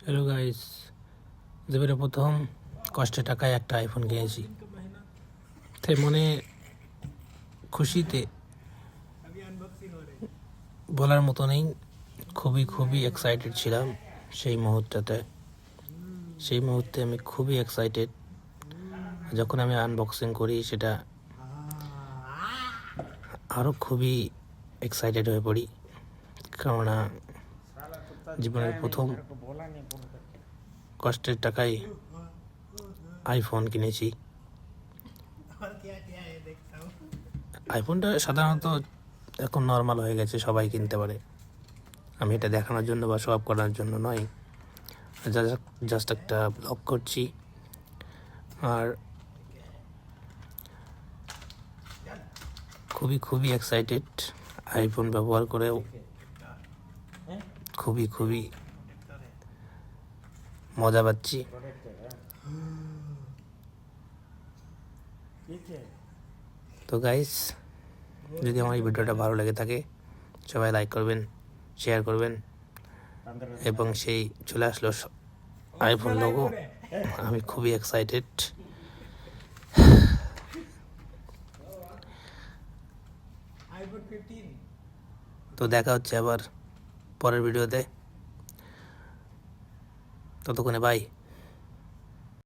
Hello guys, জীবনে প্রথম কষ্টের টাকায় একটা আইফোন কিনেছি। তাই মনে খুশিতে বলার মতো নেই। খুবই খুবই এক্সাইটেড ছিলাম সেই মুহূর্তে আমি খুবই এক্সাইটেড। যখন আমি আনবক্সিং করি সেটা আরও খুবই এক্সাইটেড হয়ে পড়ি, কেননা জীবনের প্রথম কষ্টের টাকায় আইফোন কিনেছি। আইফোনটা সাধারণত এখন নর্মাল হয়ে গেছে, সবাই কিনতে পারে। আমি এটা দেখানোর জন্য বা শো অফ করার জন্য নয়, জাস্ট একটা ব্লগ করছি। আর খুবই খুবই এক্সাইটেড, আইফোন ব্যবহার করেও খুবই খুবই মজা পাচ্ছি। তো গাইস, যদি আমার এই ভিডিওটা ভালো লেগে থাকে সবাই লাইক করবেন, শেয়ার করবেন, এবং সেই চলে আসলো আইফোন লোগো। আমি খুবই এক্সাইটেড। তো দেখা হচ্ছে আবার পরের ভিডিওতে, ততক্ষণে বাই।